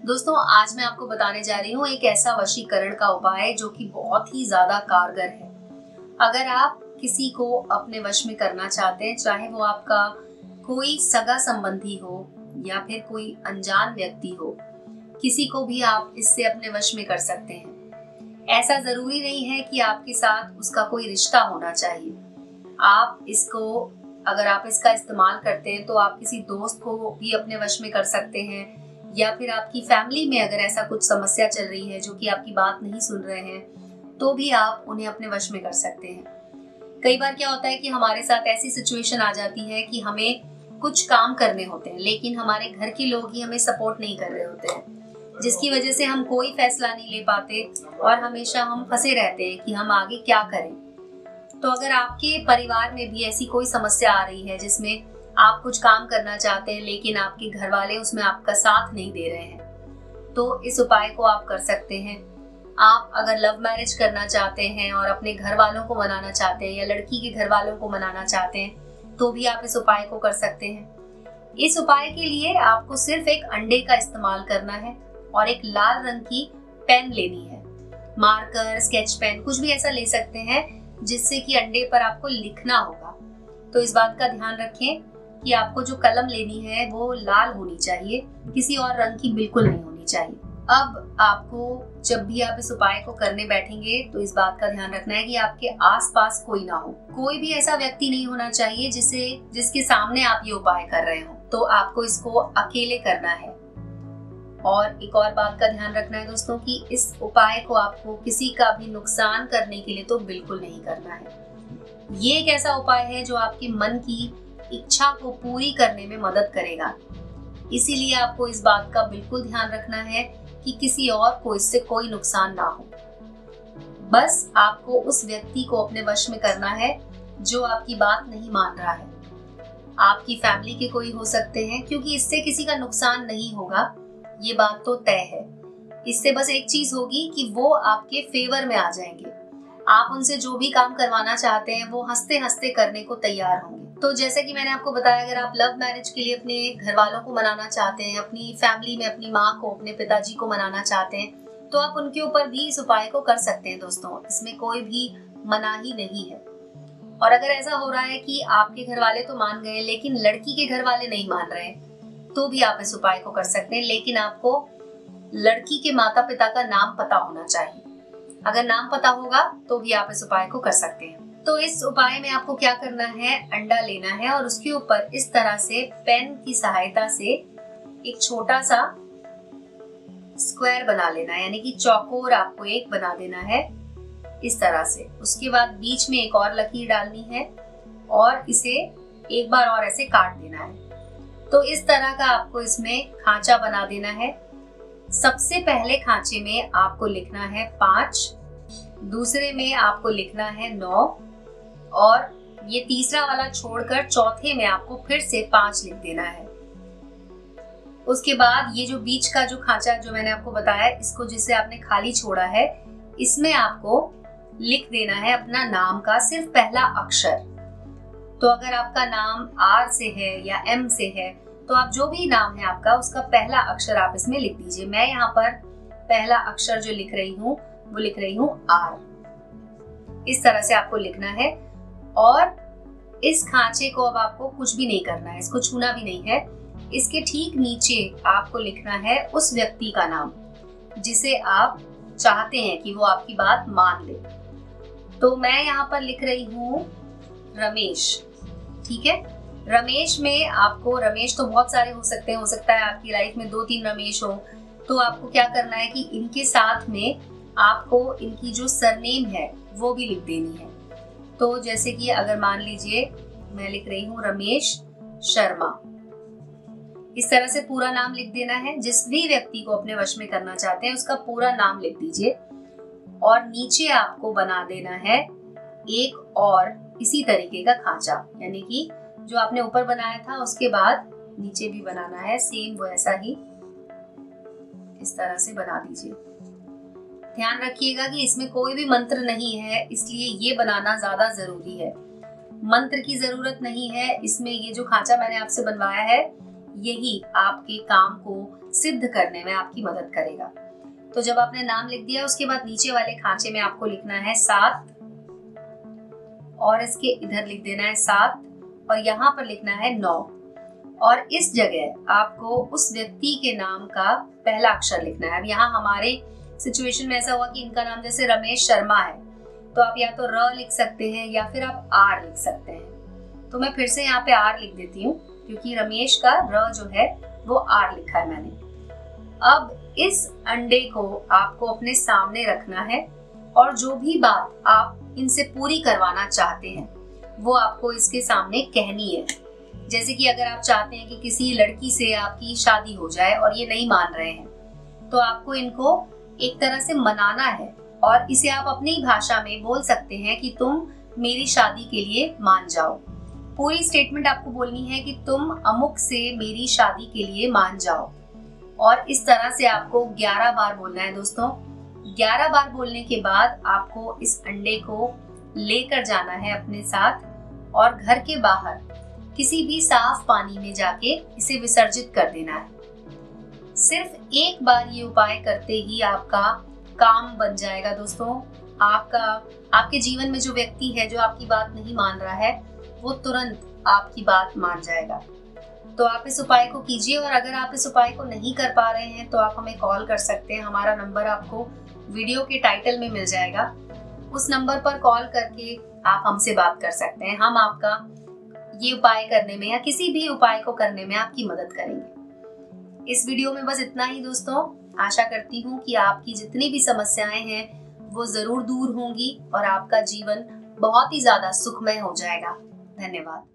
दोस्तों, आज मैं आपको बताने जा रही हूँ एक ऐसा वशीकरण का उपाय जो कि बहुत ही ज्यादा कारगर है। अगर आप किसी को अपने वश में करना चाहते हैं, चाहे वो आपका कोई सगा संबंधी हो या फिर कोई अनजान व्यक्ति हो, किसी को भी आप इससे अपने वश में कर सकते हैं। ऐसा जरूरी नहीं है कि आपके साथ उसका कोई रिश्ता होना चाहिए। आप इसको अगर आप इसका इस्तेमाल करते हैं तो आप किसी दोस्त को भी अपने वश में कर सकते हैं, या फिर आपकी फैमिली में अगर ऐसा कुछ समस्या चल रही है जो कि आपकी बात नहीं सुन रहे हैं, तो भी आप उन्हें अपने वश में कर सकते हैं। कई बार क्या होता है कि हमारे साथ ऐसी सिचुएशन आ जाती है कि हमें कुछ काम करने होते हैं, लेकिन हमारे घर के लोग ही हमें सपोर्ट नहीं कर रहे होते हैं, जिसकी वजह से हम कोई फैसला नहीं ले पाते और हमेशा हम फंसे रहते हैं कि हम आगे क्या करें। तो अगर आपके परिवार में भी ऐसी कोई समस्या आ रही है जिसमें आप कुछ काम करना चाहते हैं लेकिन आपके घर वाले उसमें आपका साथ नहीं दे रहे हैं, तो इस उपाय को आप कर सकते हैं। आप अगर लव मैरिज करना चाहते हैं और अपने घर वालों को मनाना चाहते हैं या लड़की के घर वालों को मनाना चाहते हैं, तो भी आप इस उपाय को कर सकते हैं। इस उपाय के लिए आपको सिर्फ एक अंडे का इस्तेमाल करना है और एक लाल रंग की पेन लेनी है। मार्कर, स्केच पेन, कुछ भी ऐसा ले सकते हैं जिससे कि अंडे पर आपको लिखना होगा। तो इस बात का ध्यान रखें कि आपको जो कलम लेनी है वो लाल होनी चाहिए, किसी और रंग की बिल्कुल नहीं होनी चाहिए। अब आपको जब भी आप इस उपाय को करने बैठेंगे तो इस बात का ध्यान रखना है कि आपके आसपास कोई ना हो। कोई भी ऐसा व्यक्ति नहीं होना चाहिए जिसके सामने आप ये उपाय कर रहे हो। तो आपको इसको अकेले करना है। और एक और बात का ध्यान रखना है दोस्तों कि इस उपाय को आपको किसी का भी नुकसान करने के लिए तो बिल्कुल नहीं करना है। ये एक ऐसा उपाय है जो आपके मन की इच्छा को पूरी करने में मदद करेगा। इसीलिए आपको इस बात का बिल्कुल ध्यान रखना है कि किसी और को इससे कोई नुकसान ना हो। बस आपको उस व्यक्ति को अपने वश में करना है जो आपकी बात नहीं मान रहा है। आपकी फैमिली के कोई हो सकते हैं, क्योंकि इससे किसी का नुकसान नहीं होगा, ये बात तो तय है। इससे बस एक चीज होगी कि वो आपके फेवर में आ जाएंगे। आप उनसे जो भी काम करवाना चाहते हैं वो हंसते हंसते करने को तैयार होंगे। तो जैसे कि मैंने आपको बताया, अगर आप लव मैरिज के लिए अपने घर वालों को मनाना चाहते हैं, अपनी फैमिली में अपनी माँ को, अपने पिताजी को मनाना चाहते हैं, तो आप उनके ऊपर भी इस उपाय को कर सकते हैं दोस्तों। इसमें कोई भी मनाही नहीं है। और अगर ऐसा हो रहा है कि आपके घर वाले तो मान गए लेकिन लड़की के घर वाले नहीं मान रहे, तो भी आप इस उपाय को कर सकते हैं। लेकिन आपको लड़की के माता पिता का नाम पता होना चाहिए। अगर नाम पता होगा तो भी आप इस उपाय को कर सकते हैं। तो इस उपाय में आपको क्या करना है, अंडा लेना है और उसके ऊपर इस तरह से पेन की सहायता से एक छोटा सा स्क्वायर बना लेना है, यानी कि चौकोर आपको एक बना देना है इस तरह से। उसके बाद बीच में एक और लकीर डालनी है और इसे एक बार और ऐसे काट देना है। तो इस तरह का आपको इसमें खांचा बना देना है। सबसे पहले खांचे में आपको लिखना है 5, दूसरे में आपको लिखना है 9 और ये तीसरा वाला छोड़कर चौथे में आपको फिर से 5 लिख देना है। उसके बाद ये जो बीच का जो खांचा जो मैंने आपको बताया, इसको जिसे आपने खाली छोड़ा है, इसमें आपको लिख देना है अपना नाम का सिर्फ पहला अक्षर। तो अगर आपका नाम R से है या M से है, तो आप जो भी नाम है आपका उसका पहला अक्षर आप इसमें लिख दीजिए। मैं यहाँ पर पहला अक्षर जो लिख रही हूँ वो लिख रही हूँ R। इस तरह से आपको लिखना है और इस खांचे को अब आपको कुछ भी नहीं करना है, इसको छूना भी नहीं है। इसके ठीक नीचे आपको लिखना है उस व्यक्ति का नाम जिसे आप चाहते हैं कि वो आपकी बात मान ले। तो मैं यहाँ पर लिख रही हूँ रमेश। ठीक है, रमेश में आपको, रमेश तो बहुत सारे हो सकते हैं, हो सकता है आपकी लाइफ में 2-3 रमेश हो। तो आपको क्या करना है कि इनके साथ में आपको इनकी जो सरनेम है वो भी लिख देनी है। तो जैसे कि अगर मान लीजिए मैं लिख रही हूँ रमेश शर्मा, इस तरह से पूरा नाम लिख देना है। जिस भी व्यक्ति को अपने वश में करना चाहते हैं उसका पूरा नाम लिख दीजिए और नीचे आपको बना देना है एक और इसी तरीके का खांचा, यानी कि जो आपने ऊपर बनाया था उसके बाद नीचे भी बनाना है, सेम वैसा ही इस तरह से बना दीजिए। ध्यान रखिएगा कि इसमें कोई भी मंत्र नहीं है, इसलिए ये बनाना ज्यादा जरूरी है। मंत्र की जरूरत नहीं है इसमें। ये जो खांचा मैंने आपसे बनवाया है यही आपके काम को सिद्ध करने में आपकी मदद करेगा। तो जब आपने नाम लिख दिया, उसके बाद नीचे वाले खांचे में आपको लिखना है 7 और इसके इधर लिख देना है 7 और यहाँ पर लिखना है 9 और इस जगह आपको उस व्यक्ति के नाम का पहला अक्षर लिखना है। अब यहाँ हमारे सिचुएशन में ऐसा हुआ कि इनका नाम जैसे रमेश शर्मा है, तो आप या तो र लिख सकते हैं या फिर आप आर लिख सकते हैं। तो मैं फिर से यहाँ पे आर लिख देती हूँ क्योंकि रमेश का र जो है वो आर लिखा है मैंने। अब इस अंडे को आपको अपने सामने रखना है और जो भी बात आप इनसे पूरी करवाना चाहते हैं वो आपको इसके सामने कहनी है। जैसे कि अगर आप चाहते हैं कि किसी लड़की से आपकी शादी हो जाए और ये नहीं मान रहे हैं, तो आपको इनको एक तरह से मनाना है और इसे आप अपनी भाषा में बोल सकते हैं कि तुम मेरी शादी के लिए मान जाओ। पूरी स्टेटमेंट आपको बोलनी है कि तुम अमुक से मेरी शादी के लिए मान जाओ और इस तरह से आपको 11 बार बोलना है दोस्तों। 11 बार बोलने के बाद आपको इस अंडे को लेकर जाना है अपने साथ और घर के बाहर किसी भी साफ पानी में जाके इसे विसर्जित कर देना है। सिर्फ एक बार ये उपाय करते ही आपका काम बन जाएगा दोस्तों। आपके जीवन में जो व्यक्ति है जो आपकी बात नहीं मान रहा है, वो तुरंत आपकी बात मान जाएगा। तो आप इस उपाय को कीजिए और अगर आप इस उपाय को नहीं कर पा रहे हैं तो आप हमें कॉल कर सकते हैं। हमारा नंबर आपको वीडियो के टाइटल में मिल जाएगा। उस नंबर पर कॉल करके आप हमसे बात कर सकते हैं। हम आपका ये उपाय करने में या किसी भी उपाय को करने में आपकी मदद करेंगे। इस वीडियो में बस इतना ही दोस्तों। आशा करती हूँ कि आपकी जितनी भी समस्याएं हैं वो जरूर दूर होंगी और आपका जीवन बहुत ही ज्यादा सुखमय हो जाएगा। धन्यवाद।